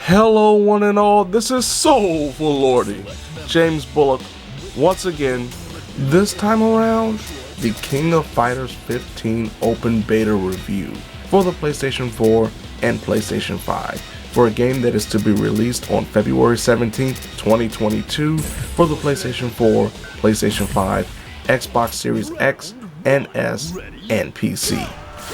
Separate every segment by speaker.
Speaker 1: Hello one and all, this is Soulful Lordy, James Bullock, once again, this time around, the King of Fighters 15 Open Beta Review for the PlayStation 4 and PlayStation 5, for a game that is to be released on February 17th, 2022 for the PlayStation 4, PlayStation 5, Xbox Series X and S, and PC.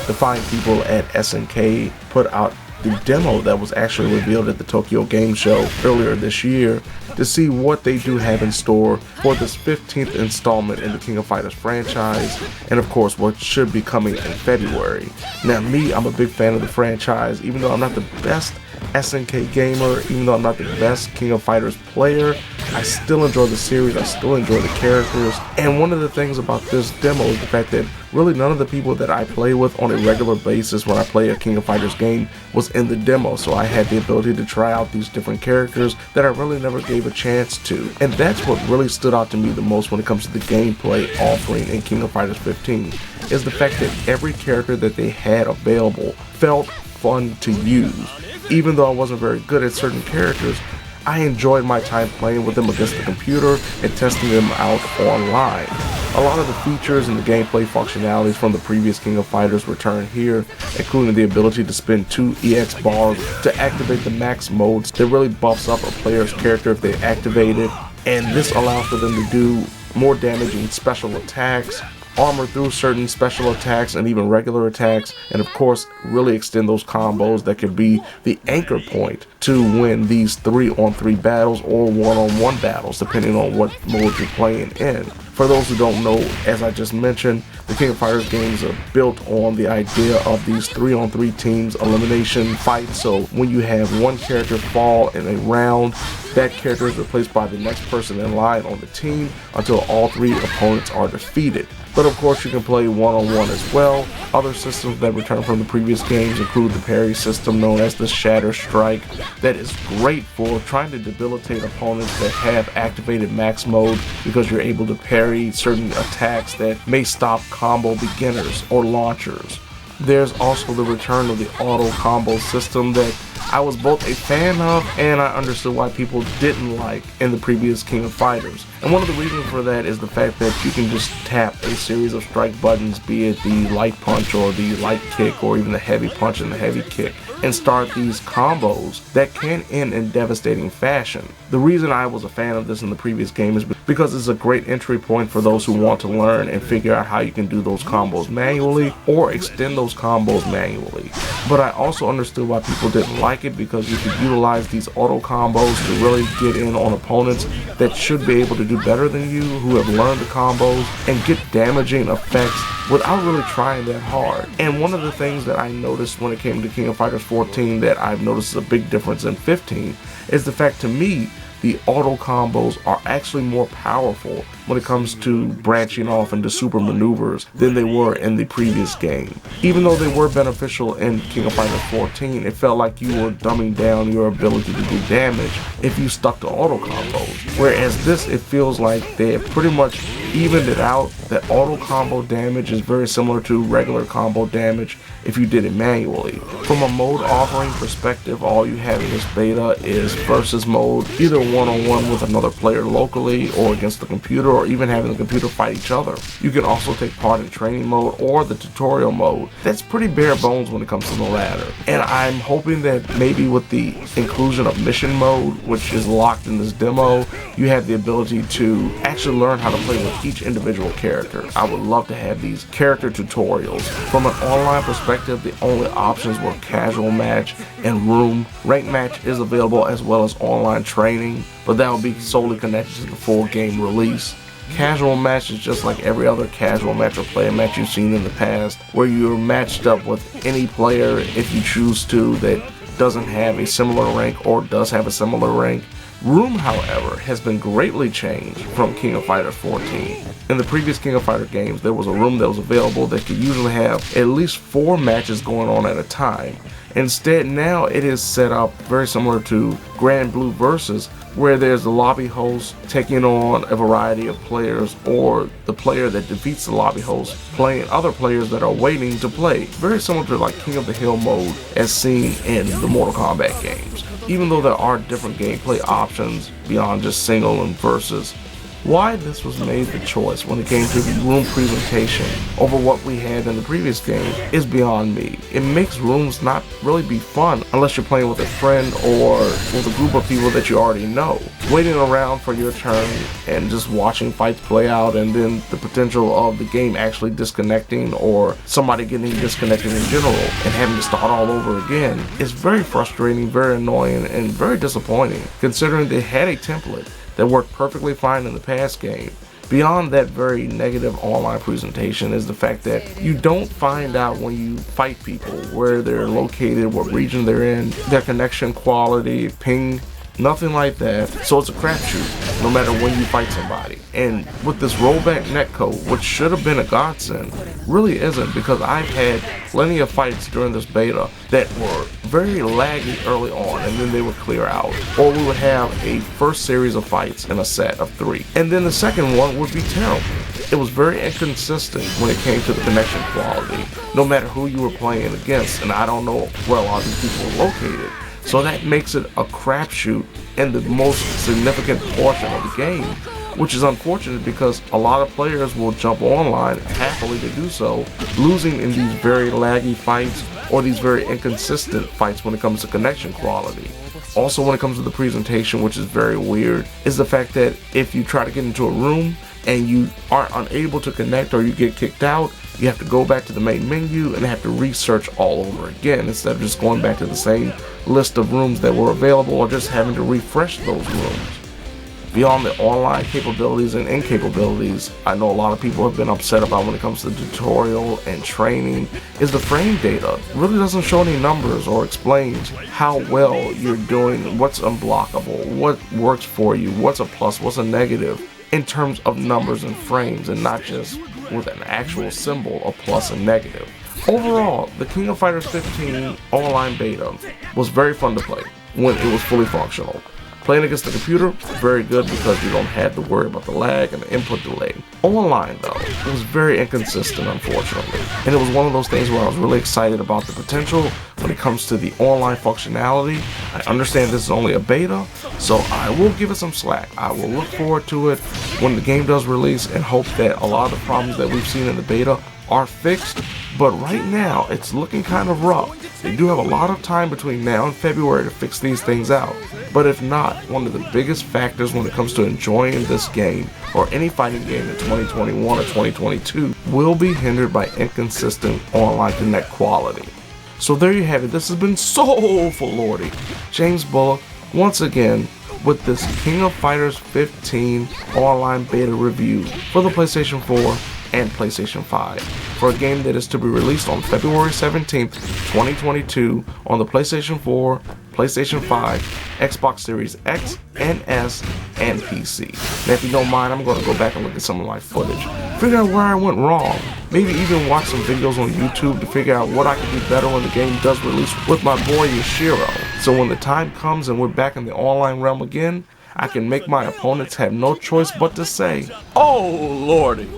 Speaker 1: The fine people at SNK put out the demo that was actually revealed at the Tokyo Game Show earlier this year to see what they do have in store for this 15th installment in the King of Fighters franchise, and of course what should be coming in February. Now me, I'm a big fan of the franchise, even though I'm not the best SNK gamer, even though I'm not the best King of Fighters player, I still enjoy the series, I still enjoy the characters, and one of the things about this demo is the fact that really none of the people that I play with on a regular basis when I play a King of Fighters game was in the demo, so I had the ability to try out these different characters that I really never gave a chance to, and that's what really stood out to me the most when it comes to the gameplay offering in King of Fighters 15, is the fact that every character that they had available felt fun to use. Even though I wasn't very good at certain characters, I enjoyed my time playing with them against the computer and testing them out online. A lot of the features and the gameplay functionalities from the previous King of Fighters return here, including the ability to spend 2 EX bars to activate the max modes that really buffs up a player's character if they activate it, and this allows for them to do more damaging special attacks, armor through certain special attacks and even regular attacks, and of course really extend those combos that could be the anchor point to win these 3-on-3 battles or 1-on-1 battles depending on what mode you're playing in. For those who don't know, as I just mentioned, the King of Fighters games are built on the idea of these 3-on-3 teams elimination fights, so when you have one character fall in a round, that character is replaced by the next person in line on the team until all 3 opponents are defeated. But of course you can play 1-on-1 as well. Other systems that return from the previous games include the parry system known as the Shatter Strike, that is great for trying to debilitate opponents that have activated max mode, because you're able to parry certain attacks that may stop combo beginners or launchers. There's also the return of the auto combo system that I was both a fan of and I understood why people didn't like in the previous King of Fighters. And one of the reasons for that is the fact that you can just tap a series of strike buttons, be it the light punch or the light kick or even the heavy punch and the heavy kick, and start these combos that can end in devastating fashion. The reason I was a fan of this in the previous game is because it's a great entry point for those who want to learn and figure out how you can do those combos manually or extend those combos manually. But I also understood why people didn't like it, because you could utilize these auto combos to really get in on opponents that should be able to do better than you, who have learned the combos, and get damaging effects without really trying that hard. And one of the things that I noticed when it came to King of Fighters 14 that I've noticed is a big difference in 15 is the fact, to me, the auto combos are actually more powerful when it comes to branching off into super maneuvers than they were in the previous game. Even though they were beneficial in King of Fighters 14, it felt like you were dumbing down your ability to do damage if you stuck to auto combos. Whereas this, it feels like they have pretty much evened it out, that auto combo damage is very similar to regular combo damage if you did it manually. From a mode offering perspective, all you have in this beta is versus mode, either one-on-one with another player locally or against the computer, or even having the computer fight each other. You can also take part in training mode or the tutorial mode. That's pretty bare bones when it comes to the latter. And I'm hoping that maybe with the inclusion of mission mode, which is locked in this demo, you have the ability to actually learn how to play with each individual character. I would love to have these character tutorials. From an online perspective, the only options were casual match and room. Ranked match is available as well as online training, but that will be solely connected to the full game release. Casual match is just like every other casual match or player match you've seen in the past, where you're matched up with any player if you choose to that doesn't have a similar rank or does have a similar rank. Room, however, has been greatly changed from King of Fighters 14. In the previous King of Fighters games, there was a room that was available that could usually have at least 4 matches going on at a time. Instead, now it is set up very similar to Grand Blue Versus, where there's the lobby host taking on a variety of players, or the player that defeats the lobby host playing other players that are waiting to play. Very similar to like King of the Hill mode as seen in the Mortal Kombat games. even though there are different gameplay options beyond just single and versus. Why this was made the choice when it came to the room presentation over what we had in the previous game is beyond me. It makes rooms not really be fun unless you're playing with a friend or with a group of people that you already know. Waiting around for your turn and just watching fights play out, and then the potential of the game actually disconnecting or somebody getting disconnected in general and having to start all over again is very frustrating, very annoying, and very disappointing, considering they had a template that worked perfectly fine in the past game. Beyond that very negative online presentation is the fact that you don't find out when you fight people where they're located, what region they're in, their connection quality, ping, nothing like that. So it's a crapshoot no matter when you fight somebody. And with this rollback netcode, which should have been a godsend, really isn't, because I've had plenty of fights during this beta that were very laggy early on, and then they would clear out. Or we would have a first series of fights in a set of 3, and then the second one would be terrible. It was very inconsistent when it came to the connection quality, no matter who you were playing against, and I don't know where a lot of these people were located. So that makes it a crapshoot in the most significant portion of the game, which is unfortunate because a lot of players will jump online happily to do so, losing in these very laggy fights or these very inconsistent fights when it comes to connection quality. Also, when it comes to the presentation, which is very weird, is the fact that if you try to get into a room and you are unable to connect or you get kicked out, you have to go back to the main menu and have to research all over again instead of just going back to the same list of rooms that were available or just having to refresh those rooms. Beyond the online capabilities and incapabilities, I know a lot of people have been upset about when it comes to tutorial and training, is the frame data. It really doesn't show any numbers or explains how well you're doing, what's unblockable, what works for you, what's a plus, what's a negative, in terms of numbers and frames, and not just with an actual symbol of plus and negative. Overall, the King of Fighters 15 online beta was very fun to play when it was fully functional. Playing against the computer, very good because you don't have to worry about the lag and the input delay. Online though, it was very inconsistent, unfortunately. And it was one of those things where I was really excited about the potential when it comes to the online functionality. I understand this is only a beta, so I will give it some slack. I will look forward to it when the game does release and hope that a lot of the problems that we've seen in the beta are fixed. But right now, it's looking kind of rough. They do have a lot of time between now and February to fix these things out. But if not, one of the biggest factors when it comes to enjoying this game, or any fighting game in 2021 or 2022, will be hindered by inconsistent online connect quality. So there you have it. This has been Soulful Lordy, James Bullock, once again, with this King of Fighters 15 online beta review for the PlayStation 4 and PlayStation 5, for a game that is to be released on February 17th, 2022 on the PlayStation 4, PlayStation 5, Xbox Series X and S, and PC. Now if you don't mind, I'm going to go back and look at some of my footage, figure out where I went wrong, maybe even watch some videos on YouTube to figure out what I can do better when the game does release with my boy Yashiro. So when the time comes and we're back in the online realm again, I can make my opponents have no choice but to say, "Oh Lordy."